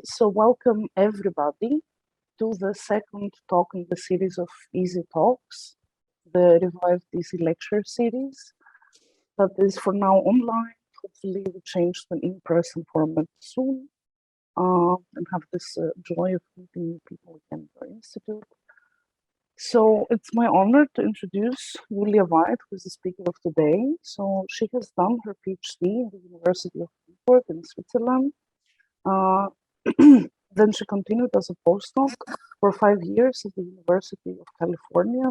So welcome everybody to the second talk in the series of ESI Talks, the revived ESI lecture series that is for now online. Hopefully we change to an in-person format soon and have this joy of meeting people again at our institute. So it's my honor to introduce Julia Veit, who is the speaker of today. So she has done her PhD in the University of Freiburg in Switzerland. Then she continued as a postdoc for 5 years at the University of California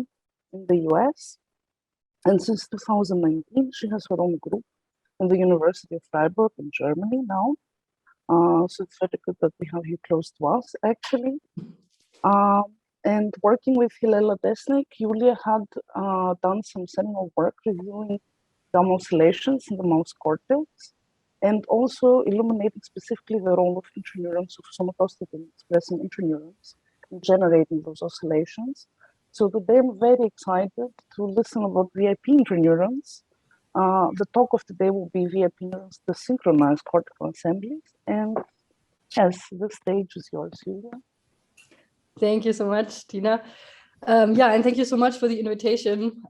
in the US. And since 2019, she has her own group in the University of Freiburg in Germany now. So it's very good that we have you close to us, actually. And working with Hilela Desnik, Julia had done some seminal work reviewing gamma oscillations in the mouse cortex, and also illuminating specifically the role of interneurons, of somatostatin expressing interneurons, in generating those oscillations. So today I'm very excited to listen about VIP interneurons. The talk of today will be VIP neurons, the synchronized cortical assemblies. And yes, the stage is yours, Julia. Thank you so much, Tina. And thank you so much for the invitation.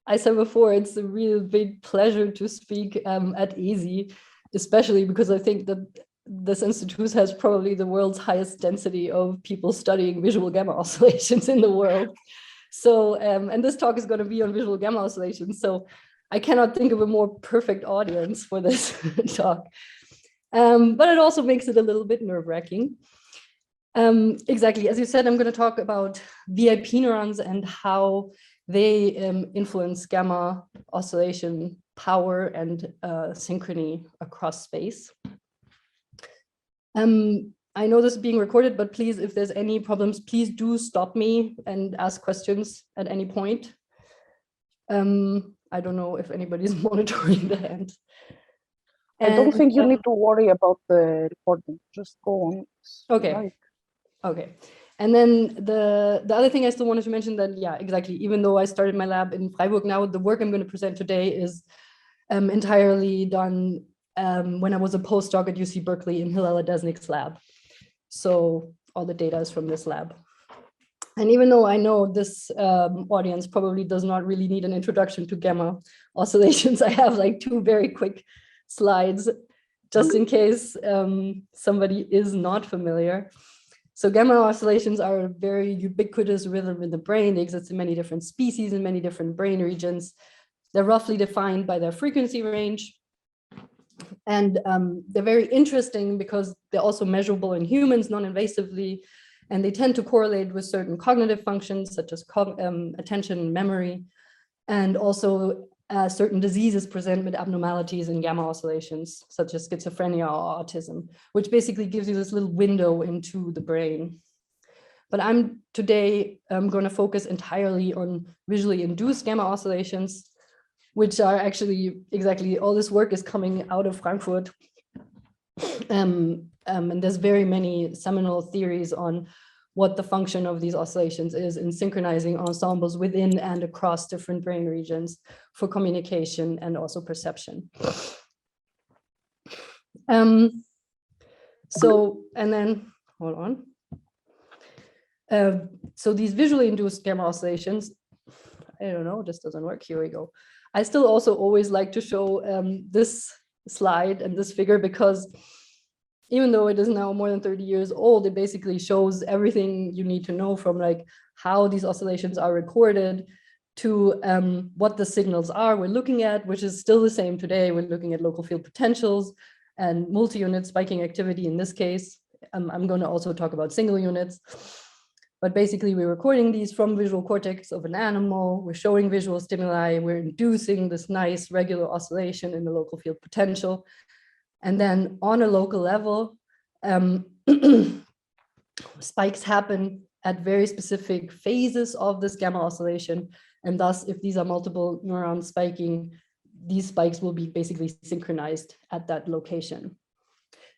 I said before, it's a real big pleasure to speak at ESI, especially because I think that this institute has probably the world's highest density of people studying visual gamma oscillations in the world. So, and this talk is going to be on visual gamma oscillations. So I cannot think of a more perfect audience for this talk. But it also makes it a little bit nerve-wracking. Exactly, as you said, I'm going to talk about VIP neurons and how they influence gamma oscillation power and synchrony across space. I know this is being recorded, but please, if there's any problems, please do stop me and ask questions at any point. I don't know if anybody's monitoring the hand. I don't think you need to worry about the recording. Just go on. Okay. Right. Okay. And then the other thing I still wanted to mention that, yeah, exactly. Even though I started my lab in Freiburg now, the work I'm going to present today is entirely done when I was a postdoc at UC Berkeley in Hilela Desnik's lab. So all the data is from this lab. And even though I know this audience probably does not really need an introduction to gamma oscillations, I have like 2 very quick slides just in case somebody is not familiar. So gamma oscillations are a very ubiquitous rhythm in the brain. They exist in many different species in many different brain regions. They're roughly defined by their frequency range. And they're very interesting because they're also measurable in humans non-invasively, and they tend to correlate with certain cognitive functions such as attention and memory, and also certain diseases present with abnormalities in gamma oscillations, such as schizophrenia or autism, which basically gives you this little window into the brain. But today I'm going to focus entirely on visually induced gamma oscillations, which are actually exactly all this work is coming out of Frankfurt. And there's very many seminal theories on what the function of these oscillations is in synchronizing ensembles within and across different brain regions for communication and also perception. So, and then, hold on. So these visually induced gamma oscillations, I don't know, this doesn't work, here we go. I still also always like to show this slide and this figure because even though it is now more than 30 years old, it basically shows everything you need to know from like how these oscillations are recorded to what the signals are we're looking at, which is still the same today. We're looking at local field potentials and multi-unit spiking activity in this case. I'm going to also talk about single units. But basically, we're recording these from visual cortex of an animal. We're showing visual stimuli. We're inducing this nice regular oscillation in the local field potential. And then on a local level, spikes happen at very specific phases of this gamma oscillation. And thus, if these are multiple neurons spiking, these spikes will be basically synchronized at that location.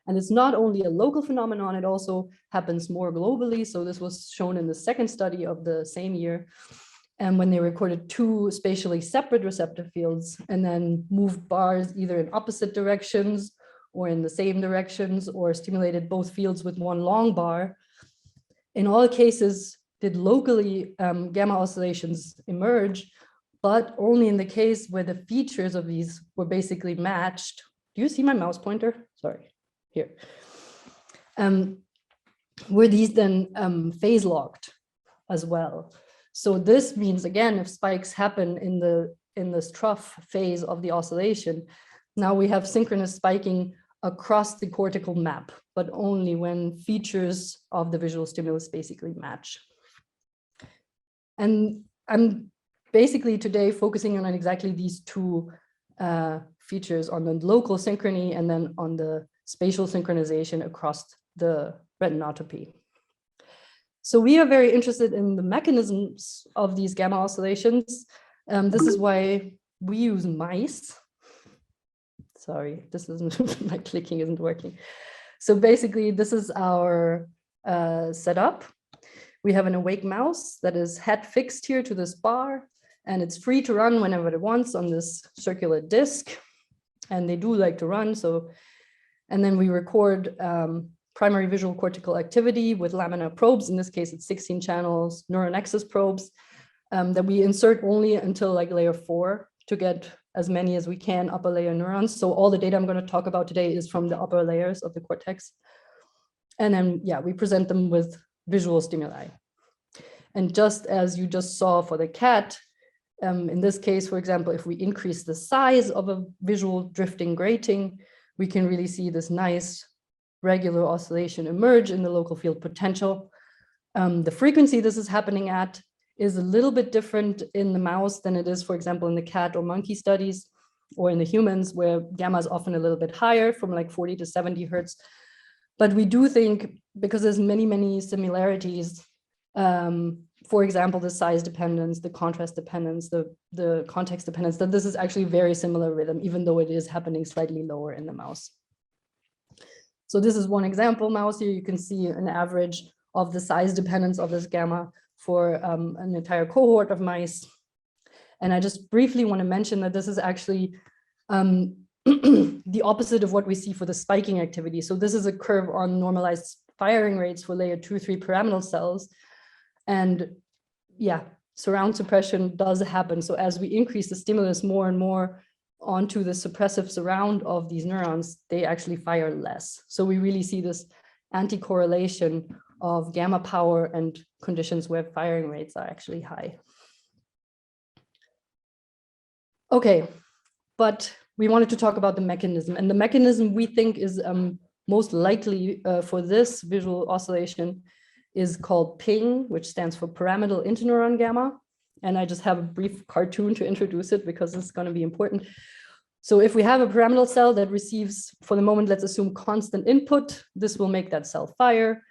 And it's not only a local phenomenon, it also happens more globally. So this was shown in the second study of the same year, and when they recorded 2 spatially separate receptor fields and then moved bars either in opposite directions or in the same directions, or stimulated both fields with one long bar. In all cases, did locally gamma oscillations emerge, but only in the case where the features of these were basically matched. Do you see my mouse pointer? Sorry, here. Were these then phase locked as well? So this means, again, if spikes happen in this trough phase of the oscillation, now we have synchronous spiking across the cortical map, but only when features of the visual stimulus basically match. And I'm basically today focusing on exactly these two features, on the local synchrony and then on the spatial synchronization across the retinotopy. So we are very interested in the mechanisms of these gamma oscillations. This is why we use mice. Sorry, this isn't, my clicking isn't working. So basically, this is our setup. We have an awake mouse that is head fixed here to this bar, and it's free to run whenever it wants on this circular disc. And they do like to run. So, and then we record primary visual cortical activity with laminar probes. In this case, it's 16 channels neural nexus probes that we insert only until like layer 4 to get as many as we can upper layer neurons. So all the data I'm going to talk about today is from the upper layers of the cortex. And then, yeah, we present them with visual stimuli. And just as you just saw for the cat, in this case, for example, if we increase the size of a visual drifting grating, we can really see this nice regular oscillation emerge in the local field potential. The frequency this is happening at is a little bit different in the mouse than it is, for example, in the cat or monkey studies, or in the humans, where gamma is often a little bit higher, from like 40 to 70 hertz. But we do think, because there's many similarities, for example, the size dependence, the contrast dependence, the context dependence, that this is actually very similar rhythm, even though it is happening slightly lower in the mouse. So this is one example mouse here. You can see an average of the size dependence of this gamma for an entire cohort of mice. And I just briefly want to mention that this is actually the opposite of what we see for the spiking activity. So this is a curve on normalized firing rates for layer 2-3 pyramidal cells. And yeah, surround suppression does happen. So as we increase the stimulus more and more onto the suppressive surround of these neurons, they actually fire less. So we really see this anti-correlation of gamma power and conditions where firing rates are actually high. Okay, but we wanted to talk about the mechanism, and the mechanism we think is most likely for this visual oscillation is called PING, which stands for pyramidal interneuron gamma. And I just have a brief cartoon to introduce it because it's going to be important. So if we have a pyramidal cell that receives, for the moment, let's assume constant input, this will make that cell fire.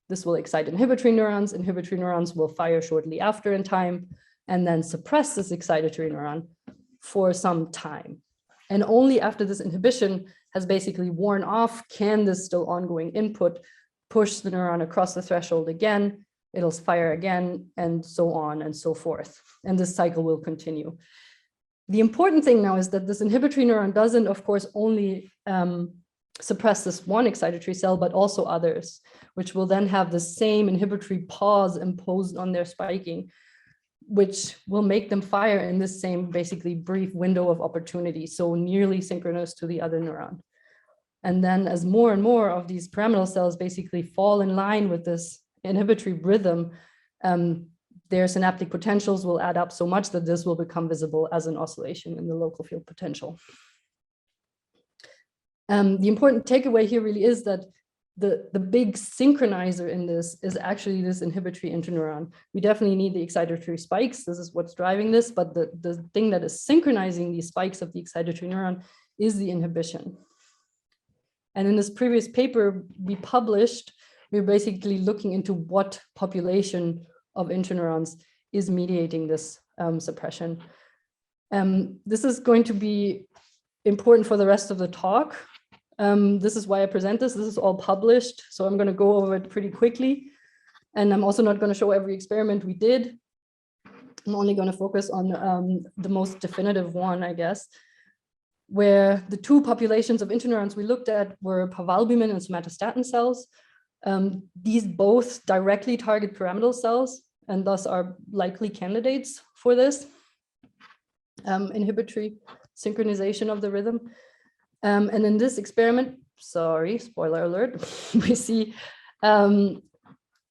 This will excite inhibitory neurons. Inhibitory neurons will fire shortly after in time, and then suppress this excitatory neuron for some time. And only after this inhibition has basically worn off can this still ongoing input push the neuron across the threshold again, it'll fire again, and so on and so forth. And this cycle will continue. The important thing now is that this inhibitory neuron doesn't, of course, only suppress this one excitatory cell, but also others, which will then have the same inhibitory pause imposed on their spiking, which will make them fire in this same basically brief window of opportunity, so nearly synchronous to the other neuron. And then as more and more of these pyramidal cells basically fall in line with this inhibitory rhythm, their synaptic potentials will add up so much that this will become visible as an oscillation in the local field potential. The important takeaway here really is that the big synchronizer in this is actually this inhibitory interneuron. We definitely need the excitatory spikes. This is what's driving this, but the thing that is synchronizing these spikes of the excitatory neuron is the inhibition. And in this previous paper we published, we're basically looking into what population of interneurons is mediating this suppression. This is going to be important for the rest of the talk. This is why I present this. This is all published, so I'm going to go over it pretty quickly. And I'm also not going to show every experiment we did. I'm only going to focus on the most definitive one, I guess. where the two populations of interneurons we looked at were parvalbumin and somatostatin cells. These both directly target pyramidal cells and thus are likely candidates for this inhibitory synchronization of the rhythm. And in this experiment, sorry, spoiler alert, we see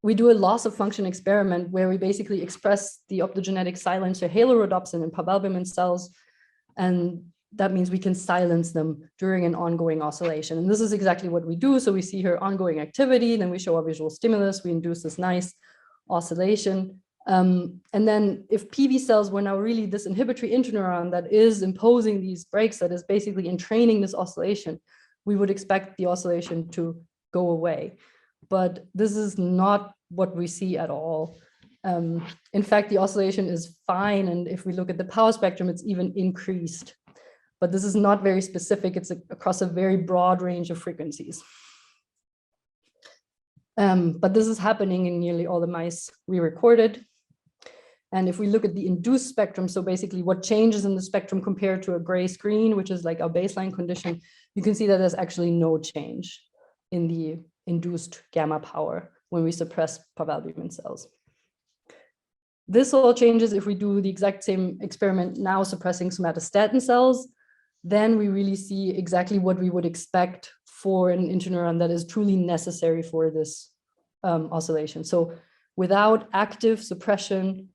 we do a loss of function experiment where we basically express the optogenetic silencer halorhodopsin in parvalbumin cells, and that means we can silence them during an ongoing oscillation. And this is exactly what we do. So we see here ongoing activity, then we show a visual stimulus, we induce this nice oscillation. And then if PV cells were now really this inhibitory interneuron that is imposing these breaks, that is basically entraining this oscillation, we would expect the oscillation to go away. But this is not what we see at all. In fact, the oscillation is fine. And if we look at the power spectrum, it's even increased. But this is not very specific. It's across a very broad range of frequencies. But this is happening in nearly all the mice we recorded. And if we look at the induced spectrum, so basically what changes in the spectrum compared to a gray screen, which is like our baseline condition, you can see that there's actually no change in the induced gamma power when we suppress parvalbumin cells. This all changes if we do the exact same experiment now suppressing somatostatin cells. Then we really see exactly what we would expect for an interneuron that is truly necessary for this oscillation. So without active suppression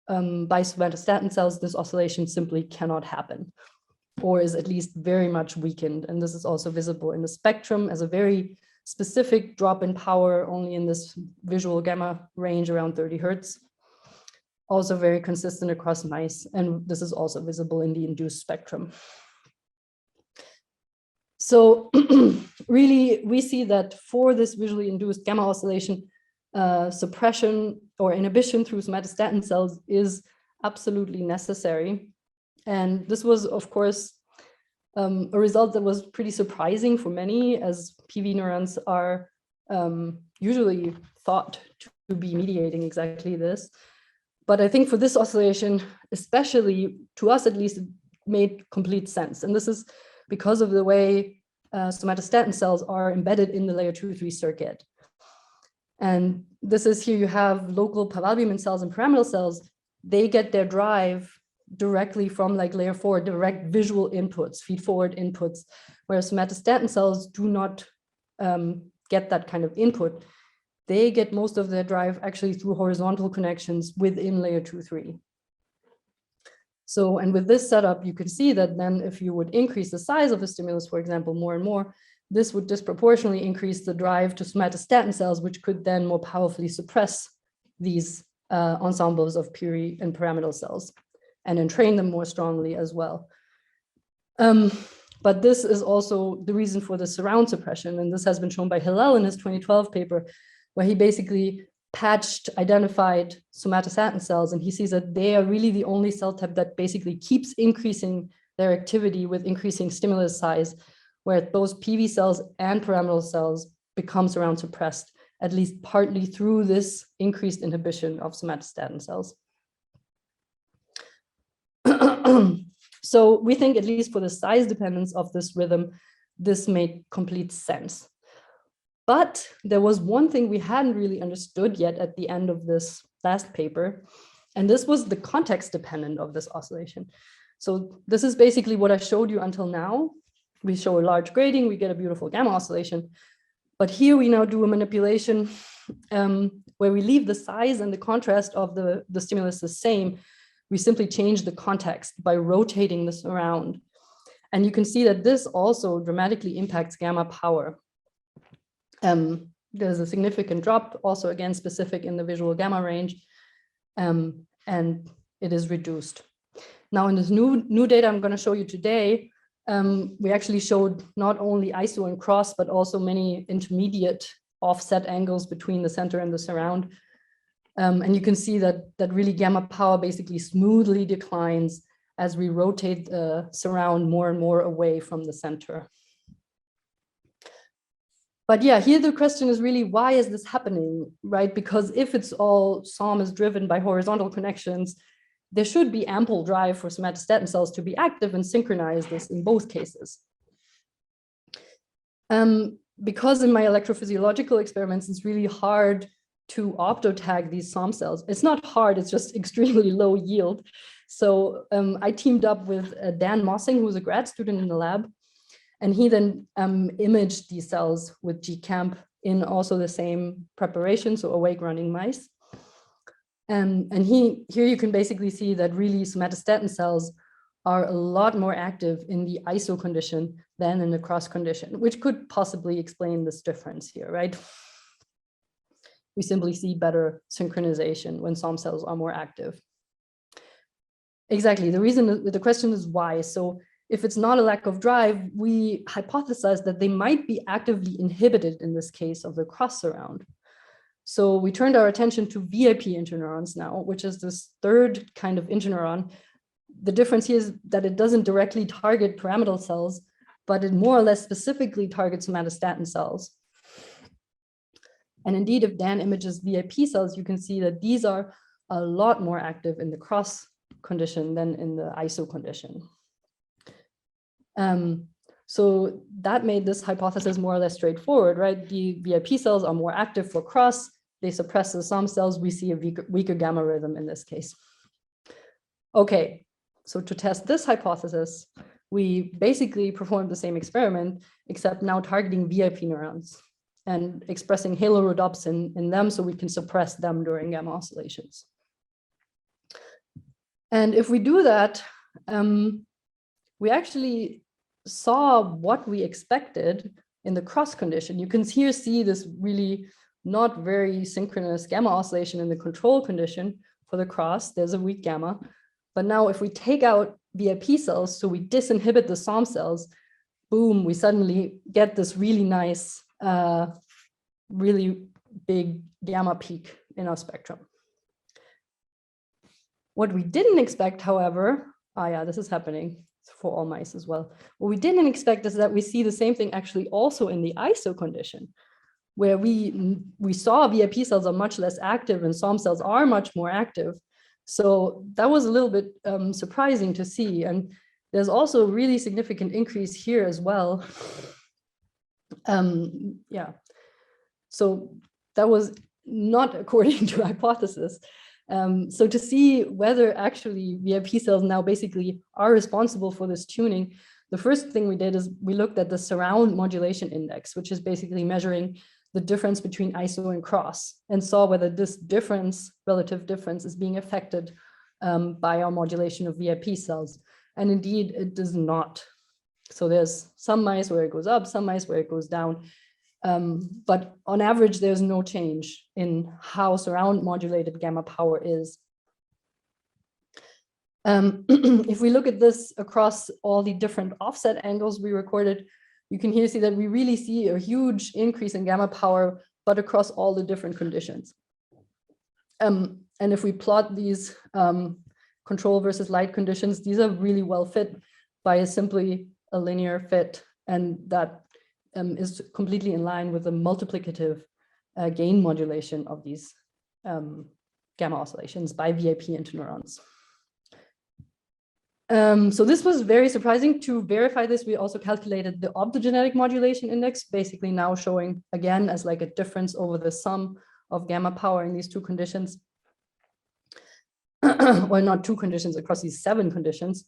by somatostatin cells, this oscillation simply cannot happen, or is at least very much weakened. And this is also visible in the spectrum as a very specific drop in power, only in this visual gamma range around 30 Hertz. Also very consistent across mice. And this is also visible in the induced spectrum. So really, we see that for this visually induced gamma oscillation, suppression or inhibition through somatostatin cells is absolutely necessary. And this was, of course, a result that was pretty surprising for many, as PV neurons are usually thought to be mediating exactly this. But I think for this oscillation, especially to us at least, it made complete sense. And this is because of the way somatostatin cells are embedded in the layer 2-3 circuit. And this is here you have local parvalbumin cells and pyramidal cells. They get their drive directly from like layer 4, direct visual inputs, feed-forward inputs, whereas somatostatin cells do not get that kind of input. They get most of their drive actually through horizontal connections within layer 2-3. So, and with this setup, you can see that then if you would increase the size of the stimulus, for example, more and more, this would disproportionately increase the drive to somatostatin cells, which could then more powerfully suppress these ensembles of peri and pyramidal cells and entrain them more strongly as well. But this is also the reason for the surround suppression. And this has been shown by Hillel in his 2012 paper, where he basically identified somatostatin cells, and he sees that they are really the only cell type that basically keeps increasing their activity with increasing stimulus size, where those PV cells and pyramidal cells become surround suppressed, at least partly through this increased inhibition of somatostatin cells. So we think, at least for the size dependence of this rhythm, this made complete sense. But there was one thing we hadn't really understood yet at the end of this last paper, and this was the context dependent of this oscillation. So this is basically what I showed you until now. We show a large grading, we get a beautiful gamma oscillation. But here we now do a manipulation where we leave the size and the contrast of the stimulus the same. We simply change the context by rotating this around. And you can see that this also dramatically impacts gamma power. There's a significant drop, also again specific in the visual gamma range, and it is reduced. Now in this new data I'm going to show you today, we actually showed not only iso and cross, but also many intermediate offset angles between the center and the surround. And you can see that really gamma power basically smoothly declines as we rotate the surround more and more away from the center. But yeah, here the question is really, why is this happening, right? Because if it's all SOM is driven by horizontal connections, there should be ample drive for somatostatin cells to be active and synchronize this in both cases. Because in my electrophysiological experiments, it's really hard to optotag these SOM cells. It's not hard, it's just extremely low yield. So I teamed up with Dan Mossing, who was a grad student in the lab, and he then imaged these cells with GCamp in also the same preparation, so awake running mice. And here you can basically see that really somatostatin cells are a lot more active in the ISO condition than in the cross condition, which could possibly explain this difference here, right? We simply see better synchronization when SOM cells are more active. Exactly, the question is why. So if it's not a lack of drive, we hypothesize that they might be actively inhibited in this case of the cross surround. So we turned our attention to VIP interneurons now, which is this third kind of interneuron. The difference here is that it doesn't directly target pyramidal cells, but it more or less specifically targets somatostatin cells. And indeed, if Dan images VIP cells, you can see that these are a lot more active in the cross condition than in the ISO condition. So that made this hypothesis more or less straightforward, right? The VIP cells are more active for cross, they suppress the SOM cells, we see a weaker gamma rhythm in this case. Okay, so to test this hypothesis, we basically performed the same experiment, except now targeting VIP neurons and expressing halorhodopsin in them so we can suppress them during gamma oscillations. And if we do that, we actually saw what we expected in the cross condition. You can here see this really not very synchronous gamma oscillation in the control condition for the cross. There's a weak gamma. But now if we take out VIP cells, so we disinhibit the SOM cells, boom, we suddenly get this really nice, really big gamma peak in our spectrum. What we didn't expect, however, this is happening for all mice as well. What we didn't expect is that we see the same thing actually also in the ISO condition, where we saw VIP cells are much less active and SOM cells are much more active. So that was a little bit surprising to see. And there's also a really significant increase here as well. So that was not according to hypothesis. So to see whether actually VIP cells now basically are responsible for this tuning, the first thing we did is we looked at the surround modulation index, which is basically measuring the difference between ISO and cross, and saw whether this relative difference is being affected by our modulation of VIP cells. And indeed, it does not. So there's some mice where it goes up, some mice where it goes down. But on average, there's no change in how surround modulated gamma power is. If we look at this across all the different offset angles we recorded, you can here see that we really see a huge increase in gamma power, but across all the different conditions. And if we plot these control versus light conditions, these are really well fit by simply a linear fit, and that is completely in line with the multiplicative gain modulation of these gamma oscillations by VIP interneurons. So this was very surprising. To verify this, we also calculated the optogenetic modulation index, basically now showing again as like a difference over the sum of gamma power in these two conditions. Well, not two conditions, across these 7 conditions.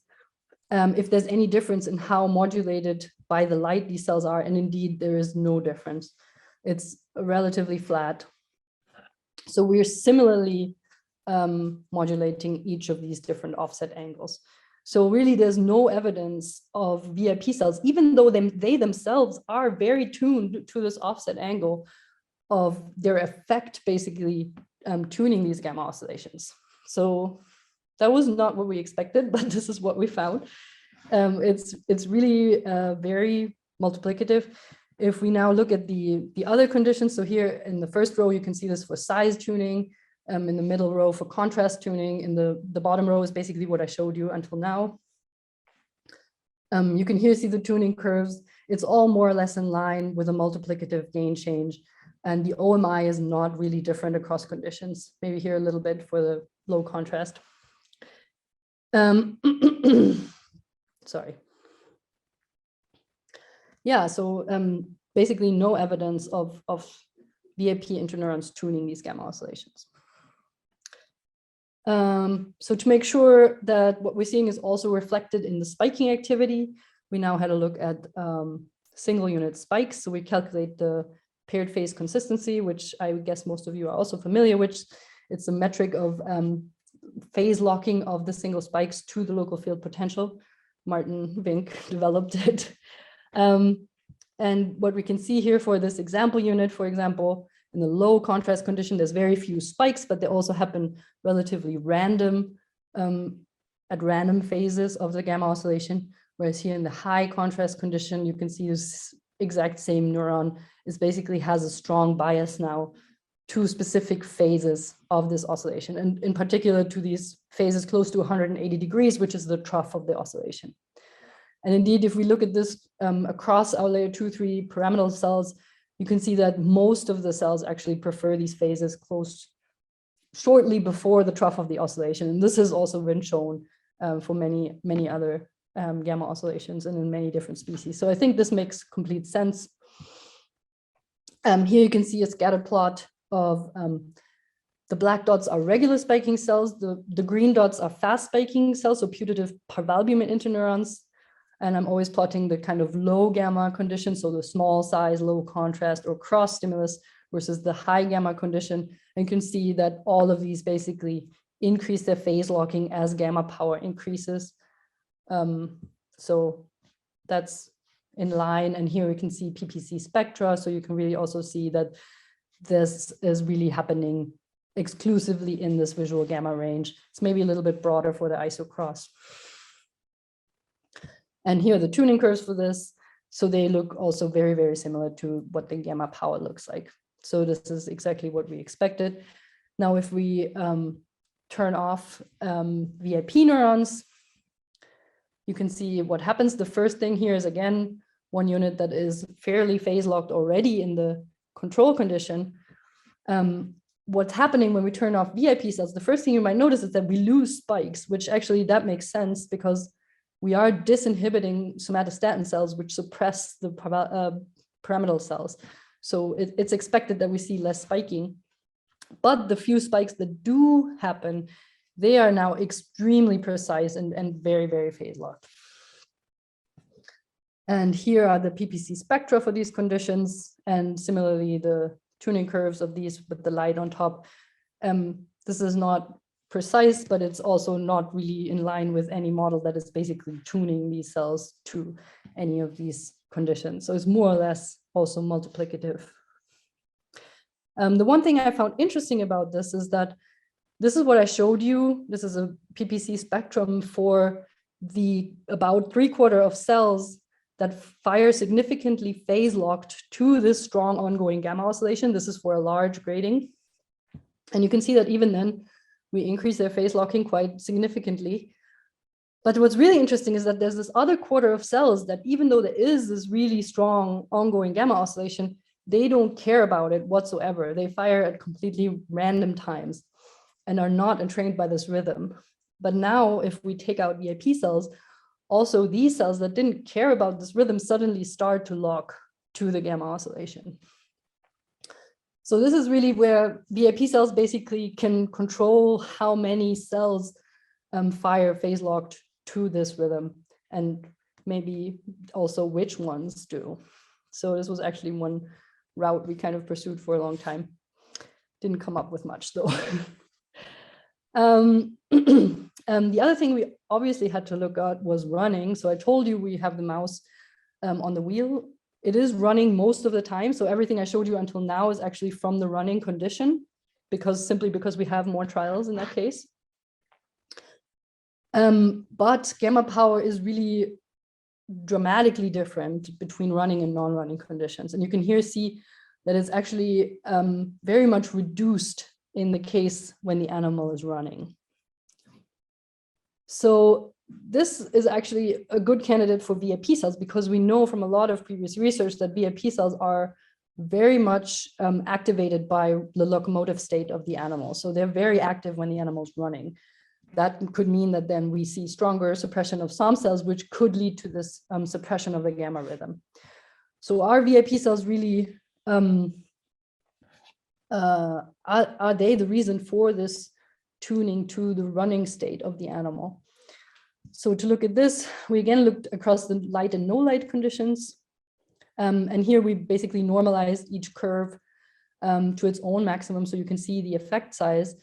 If there's any difference in how modulated by the light these cells are, and indeed there is no difference. It's relatively flat. So we're similarly modulating each of these different offset angles. So really there's no evidence of VIP cells, even though they themselves are very tuned to this offset angle, of their effect basically tuning these gamma oscillations. So that was not what we expected, but this is what we found. It's really very multiplicative. If we now look at the other conditions, so here in the first row, you can see this for size tuning, in the middle row for contrast tuning, in the bottom row is basically what I showed you until now. You can here see the tuning curves. It's all more or less in line with a multiplicative gain change. And the OMI is not really different across conditions, maybe here a little bit for the low contrast. Sorry. Yeah, so basically no evidence of VIP interneurons tuning these gamma oscillations. So to make sure that what we're seeing is also reflected in the spiking activity, we now had a look at single unit spikes. So we calculate the paired phase consistency, which I guess most of you are also familiar with. It's a metric of phase locking of the single spikes to the local field potential. Martin Vink developed it. And what we can see here for this example unit, for example, in the low contrast condition, there's very few spikes, but they also happen relatively random at random phases of the gamma oscillation. Whereas here in the high contrast condition, you can see this exact same neuron is basically has a strong bias now to specific phases of this oscillation, and in particular to these phases close to 180 degrees, which is the trough of the oscillation. And indeed, if we look at this across our layer 2-3 pyramidal cells, you can see that most of the cells actually prefer these phases close shortly before the trough of the oscillation. And this has also been shown for many other gamma oscillations and in many different species. So I think this makes complete sense. Here you can see a scatter plot of the black dots are regular spiking cells. The green dots are fast spiking cells, so putative parvalbumin interneurons. And I'm always plotting the kind of low gamma condition, so the small size, low contrast, or cross stimulus versus the high gamma condition. And you can see that all of these basically increase their phase locking as gamma power increases. So that's in line. And here we can see PPC spectra. So you can really also see that this is really happening exclusively in this visual gamma range. It's maybe a little bit broader for the isocross. And here are the tuning curves for this. So they look also very, very similar to what the gamma power looks like. So this is exactly what we expected. Now, if we turn off VIP neurons, you can see what happens. The first thing here is, again, one unit that is fairly phase locked already in the control condition. What's happening when we turn off VIP cells, the first thing you might notice is that we lose spikes, which actually that makes sense because we are disinhibiting somatostatin cells, which suppress the pyramidal cells. So it's expected that we see less spiking. But the few spikes that do happen, they are now extremely precise and very, very phase locked. And here are the PPC spectra for these conditions. And similarly, the tuning curves of these with the light on top. This is not precise, but it's also not really in line with any model that is basically tuning these cells to any of these conditions. So it's more or less also multiplicative. The one thing I found interesting about this is that this is what I showed you. This is a PPC spectrum for the about 3/4 of cells that fire significantly phase locked to this strong ongoing gamma oscillation. This is for a large grading. And you can see that even then, we increase their phase locking quite significantly. But what's really interesting is that there's this other 1/4 of cells that even though there is this really strong ongoing gamma oscillation, they don't care about it whatsoever. They fire at completely random times and are not entrained by this rhythm. But now if we take out VIP cells, also these cells that didn't care about this rhythm suddenly start to lock to the gamma oscillation. So this is really where VIP cells basically can control how many cells fire phase locked to this rhythm, and maybe also which ones do. So this was actually one route we kind of pursued for a long time. Didn't come up with much though. The other thing we obviously had to look at was running. So I told you we have the mouse on the wheel. It is running most of the time. So everything I showed you until now is actually from the running condition, simply because we have more trials in that case. But gamma power is really dramatically different between running and non-running conditions. And you can here see that it's actually very much reduced in the case when the animal is running. So this is actually a good candidate for VIP cells because we know from a lot of previous research that VIP cells are very much activated by the locomotive state of the animal. So they're very active when the animal's running. that could mean that then we see stronger suppression of some cells, which could lead to this suppression of the gamma rhythm. So are VIP cells really, are they the reason for this tuning to the running state of the animal? So to look at this, we again looked across the light and no light conditions. And here we basically normalized each curve to its own maximum, so you can see the effect size.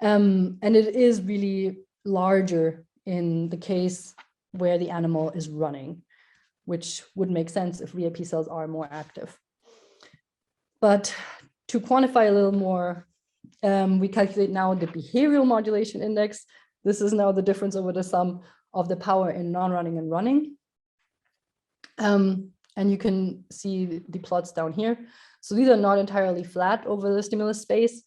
And it is really larger in the case where the animal is running, which would make sense if VIP cells are more active. But to quantify a little more, we calculate now the behavioral modulation index. This is now the difference over the sum of the power in non-running and running. And you can see the plots down here. So these are not entirely flat over the stimulus space,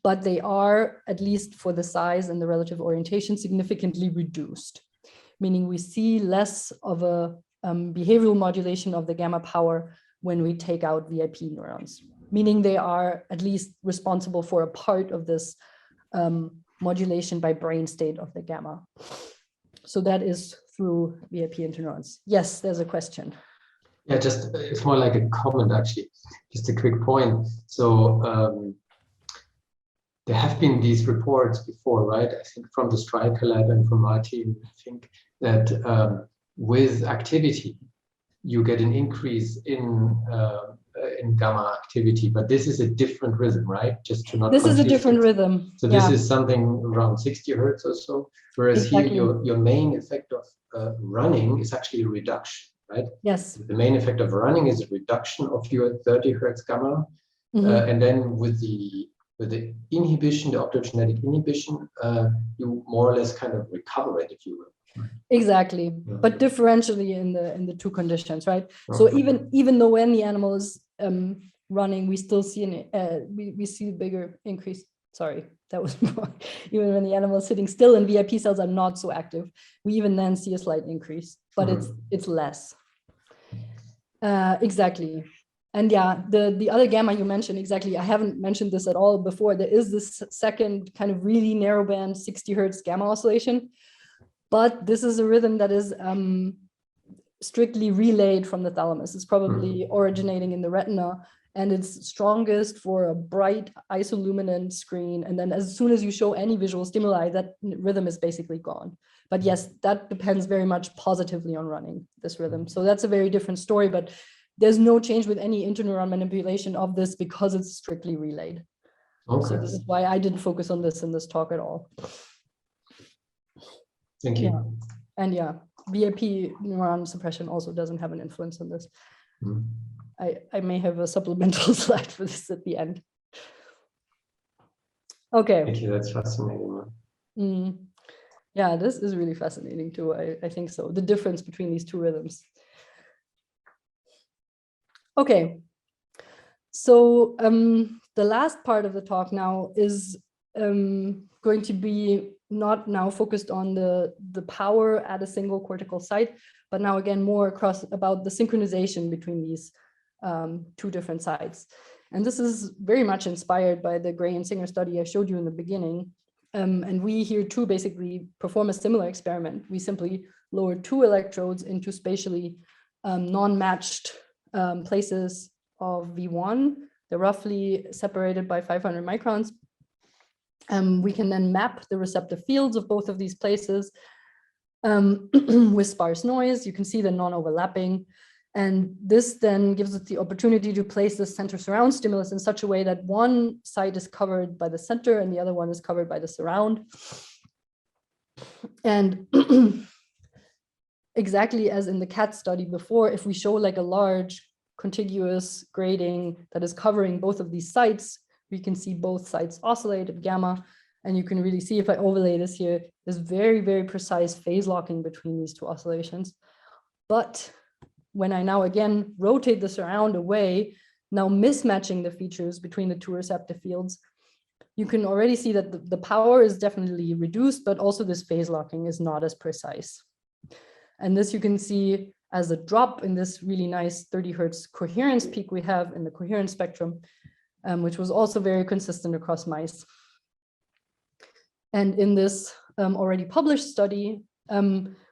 but they are, at least for the size and the relative orientation, significantly reduced, meaning we see less of a behavioral modulation of the gamma power when we take out VIP neurons, meaning they are at least responsible for a part of this modulation by brain state of the gamma. So that is through VIP interneurons. Yes, there's a question. Yeah, just it's more like a comment actually. Just a quick point. So there have been these reports before, right? I think from the Stryker lab and from our team, I think that with activity, you get an increase in gamma activity, but this is a different rhythm, right? Just to not. This is a different rhythm. So this is something around 60 hertz or so, whereas Exactly. here your main effect of running is actually a reduction, right? Yes. The main effect of running is a reduction of your 30 hertz gamma, and then with the inhibition, the optogenetic inhibition, you more or less kind of recover it, if you will. Exactly, but differentially in the two conditions, right? So even though when the animal is running, we still see we see a bigger increase. Sorry, that was more. Even when the animal is sitting still and VIP cells are not so active, we even then see a slight increase, but it's less. Exactly. And yeah, the other gamma you mentioned, exactly, I haven't mentioned this at all before. There is this second kind of really narrow band 60 hertz gamma oscillation, but this is a rhythm that is strictly relayed from the thalamus. It's probably originating in the retina, and it's strongest for a bright isoluminant screen. And then as soon as you show any visual stimuli, that rhythm is basically gone. But yes, that depends very much positively on running, this rhythm. So that's a very different story, but there's no change with any interneuron manipulation of this because it's strictly relayed. Okay. So this is why I didn't focus on this in this talk at all. Thank you. Yeah. And yeah, VIP neuron suppression also doesn't have an influence on this. I may have a supplemental slide for this at the end. Okay. Thank you, that's fascinating. Yeah, this is really fascinating too. I think so. The difference between these two rhythms. Okay. So the last part of the talk now is going to be not now focused on the power at a single cortical site, but now again more across about the synchronization between these two different sites. And this is very much inspired by the Gray and Singer study I showed you in the beginning. And we here too basically perform a similar experiment. We simply lower 2 electrodes into spatially non-matched places of V1. They're roughly separated by 500 microns. We can then map the receptive fields of both of these places with sparse noise. You can see the non-overlapping. And this then gives us the opportunity to place the center surround stimulus in such a way that one site is covered by the center and the other one is covered by the surround. And exactly as in the cat study before, if we show like a large contiguous grading that is covering both of these sites, we can see both sites oscillate at gamma. And you can really see, if I overlay this here, there's very, very precise phase locking between these two oscillations. But when I now again rotate the surround away, now mismatching the features between the two receptive fields, you can already see that the power is definitely reduced, but also this phase locking is not as precise. And this you can see as a drop in this really nice 30 hertz coherence peak we have in the coherence spectrum, which was also very consistent across mice. And in this already published study,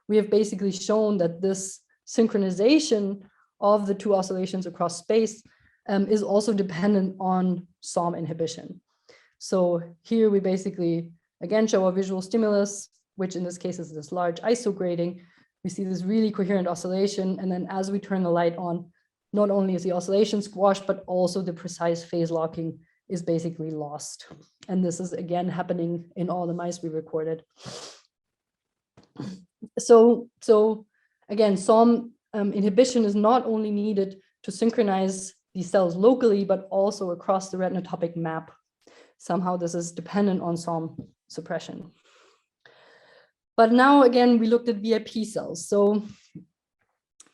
we have basically shown that this synchronization of the two oscillations across space is also dependent on SOM inhibition. So here we basically, again, show a visual stimulus, which in this case is this large ISO grading. We see this really coherent oscillation. And then as we turn the light on, not only is the oscillation squashed, but also the precise phase locking is basically lost. And this is again happening in all the mice we recorded. So again, SOM inhibition is not only needed to synchronize these cells locally, but also across the retinotopic map. Somehow this is dependent on SOM suppression. But now again, we looked at VIP cells. So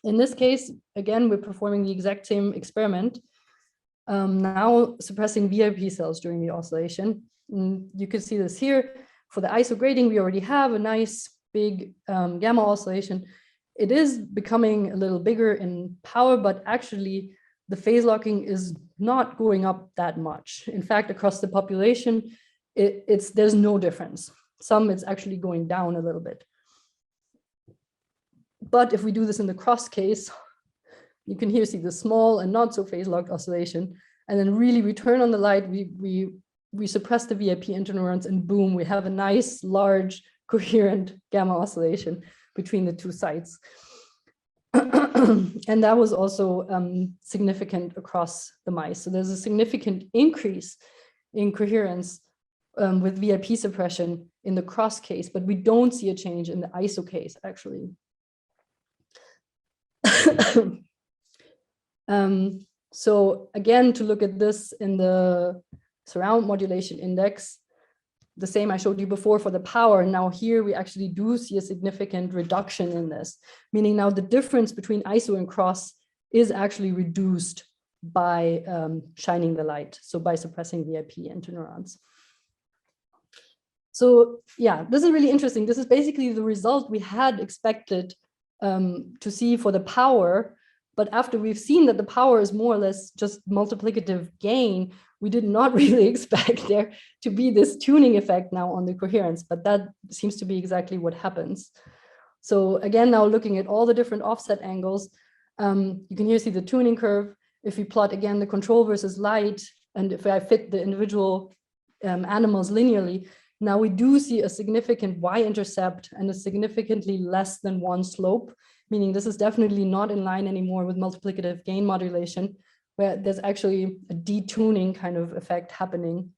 in this case, again, we're performing the exact same experiment. Now suppressing VIP cells during the oscillation. And you can see this here. For the ISO grading, we already have a nice big gamma oscillation. It is becoming a little bigger in power, but actually the phase locking is not going up that much. In fact, across the population, there's no difference. Some it's actually going down a little bit. But if we do this in the cross case, you can here see the small and not so phase locked oscillation. And then really we turn on the light, we suppress the VIP interneurons, and boom, we have a nice, large, coherent gamma oscillation between the two sites. And that was also significant across the mice. So there's a significant increase in coherence with VIP suppression in the cross case, but we don't see a change in the ISO case, actually. So again, to look at this in the surround modulation index, the same I showed you before for the power. Now here we actually do see a significant reduction in this, meaning now the difference between ISO and cross is actually reduced by shining the light, so by suppressing VIP interneurons. So yeah, this is really interesting. This is basically the result we had expected to see for the power, but after we've seen that the power is more or less just multiplicative gain, we did not really expect there to be this tuning effect now on the coherence, but that seems to be exactly what happens. So again, now looking at all the different offset angles, you can here see the tuning curve. If we plot again the control versus light, and if I fit the individual animals linearly, now we do see a significant y-intercept and a significantly less than 1 slope, meaning this is definitely not in line anymore with multiplicative gain modulation, where there's actually a detuning kind of effect happening.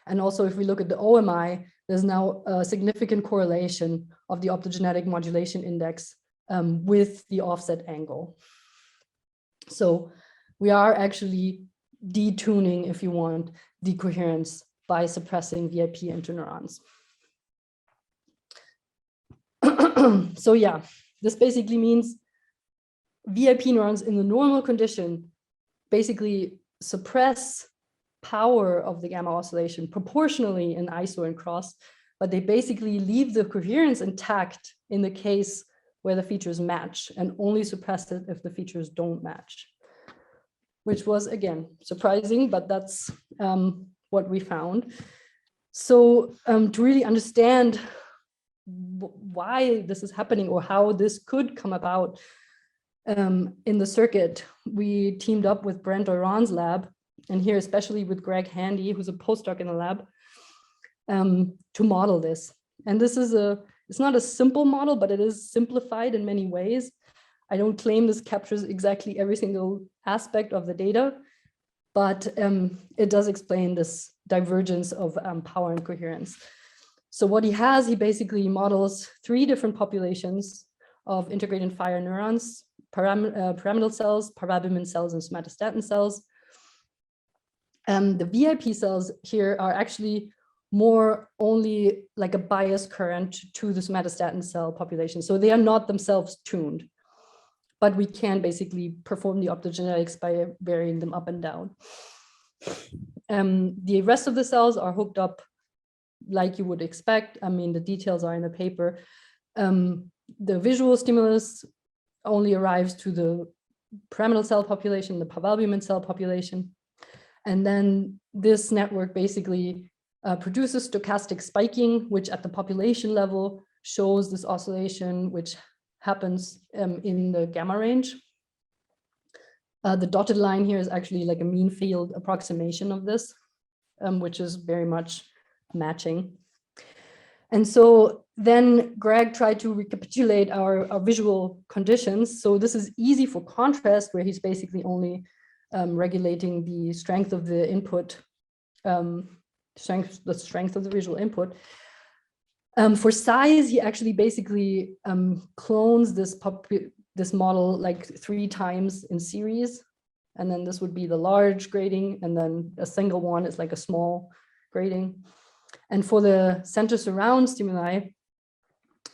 And also if we look at the OMI, there's now a significant correlation of the optogenetic modulation index with the offset angle. So we are actually detuning, if you want, decoherence by suppressing VIP interneurons. So yeah, this basically means VIP neurons in the normal condition basically suppress power of the gamma oscillation proportionally in ISO and cross, but they basically leave the coherence intact in the case where the features match, and only suppress it if the features don't match, which was again surprising, but that's what we found. So to really understand why this is happening or how this could come about in the circuit, we teamed up with Brent Oran's lab, and here especially with Greg Handy, who's a postdoc in the lab, to model this. And this is it's not a simple model, but it is simplified in many ways. I don't claim this captures exactly every single aspect of the data, but it does explain this divergence of power and coherence. So what he basically models 3 different populations of integrated fire neurons, pyramidal cells, parabolic cells, and somatostatin cells. The VIP cells here are actually more only like a bias current to the somatostatin cell population. So they are not themselves tuned, but we can basically perform the optogenetics by varying them up and down. The rest of the cells are hooked up like you would expect. I mean, the details are in the paper. The visual stimulus only arrives to the pyramidal cell population, the parabolic cell population. And then this network basically produces stochastic spiking, which at the population level shows this oscillation, which happens in the gamma range. The dotted line here is actually like a mean field approximation of this, which is very much matching. And so then Greg tried to recapitulate our visual conditions. So this is easy for contrast, where he's basically only regulating the strength of the input, the strength of the visual input. For size, he actually basically clones this model like 3 times in series. And then this would be the large grading, and then a single one is like a small grading. And for the center surround stimuli,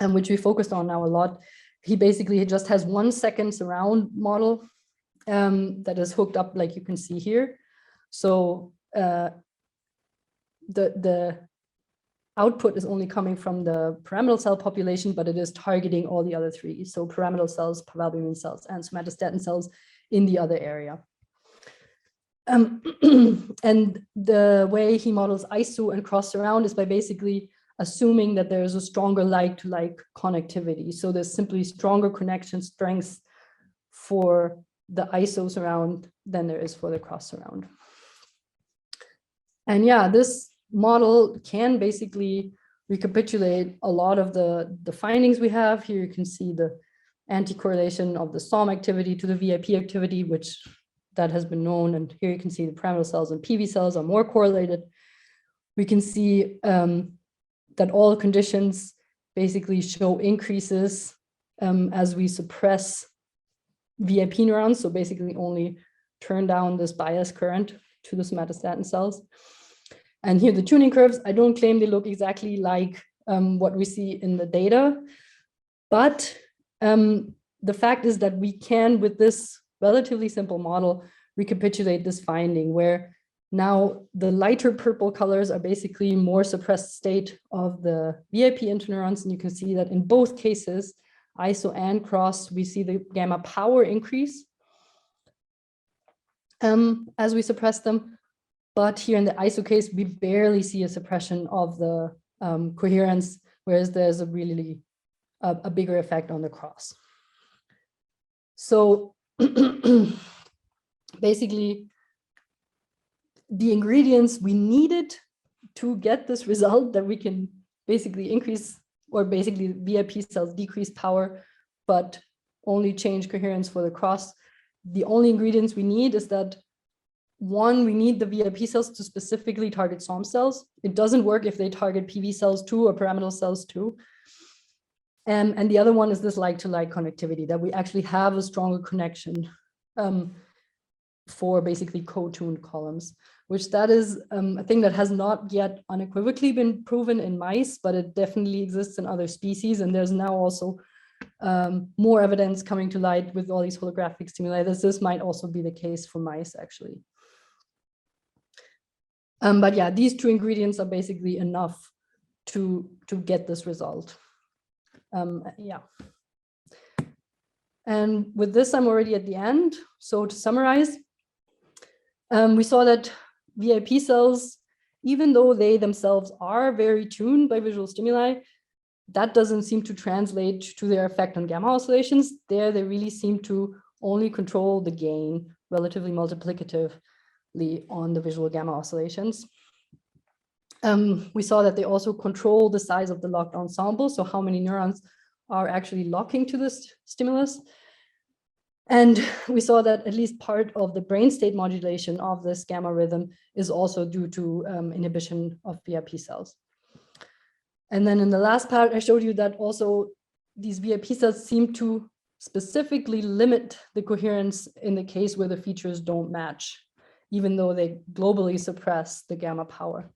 which we focused on now a lot, he basically just has 1 second surround model that is hooked up, like you can see here. So the output is only coming from the pyramidal cell population, but it is targeting all the other 3. So pyramidal cells, parvalbumin cells, and somatostatin cells in the other area. And the way he models iso and cross surround is by basically assuming that there is a stronger like-to-like connectivity. So there's simply stronger connection strengths for the iso surround than there is for the cross surround. And yeah, this model can basically recapitulate a lot of the findings we have. Here you can see the anti-correlation of the SOM activity to the VIP activity, which that has been known. And here you can see the pyramidal cells and PV cells are more correlated. We can see that all conditions basically show increases as we suppress VIP neurons. So basically only turn down this bias current to the somatostatin cells. And here the tuning curves, I don't claim they look exactly like what we see in the data, but the fact is that we can, with this relatively simple model, recapitulate this finding, where now the lighter purple colors are basically more suppressed state of the VIP interneurons. And you can see that in both cases, iso and cross, we see the gamma power increase as we suppress them. But here in the iso case, we barely see a suppression of the coherence, whereas there's a really a bigger effect on the cross. So basically, the ingredients we needed to get this result, that we can basically increase, or basically VIP cells decrease power, but only change coherence for the cross. The only ingredients we need is that, one, we need the VIP cells to specifically target SOM cells. It doesn't work if they target PV cells too, or pyramidal cells too. And the other one is this like-to-like connectivity, that we actually have a stronger connection for basically co-tuned columns, which that is a thing that has not yet unequivocally been proven in mice, but it definitely exists in other species. And there's now also more evidence coming to light with all these holographic stimuli that this might also be the case for mice, actually. But yeah, these 2 ingredients are basically enough to get this result. Yeah. And with this, I'm already at the end. So to summarize, we saw that VIP cells, even though they themselves are very tuned by visual stimuli, that doesn't seem to translate to their effect on gamma oscillations. There, they really seem to only control the gain relatively multiplicatively on the visual gamma oscillations. We saw that they also control the size of the locked ensemble, so how many neurons are actually locking to this stimulus. And we saw that at least part of the brain state modulation of this gamma rhythm is also due to inhibition of VIP cells. And then in the last part, I showed you that also these VIP cells seem to specifically limit the coherence in the case where the features don't match, even though they globally suppress the gamma power.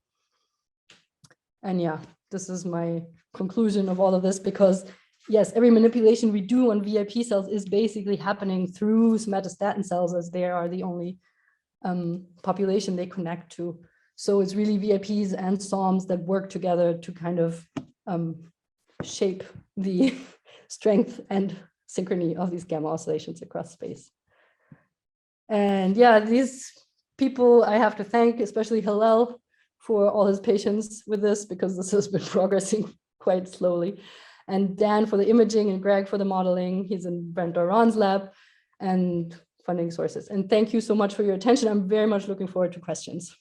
And yeah, this is my conclusion of all of this, because yes, every manipulation we do on VIP cells is basically happening through somatostatin cells, as they are the only population they connect to. So it's really VIPs and SOMs that work together to kind of shape the strength and synchrony of these gamma oscillations across space. And yeah, these people I have to thank, especially Hillel, for all his patience with this, because this has been progressing quite slowly. And Dan for the imaging, and Greg for the modeling. He's in Brent Doran's lab, and funding sources. And thank you so much for your attention. I'm very much looking forward to questions.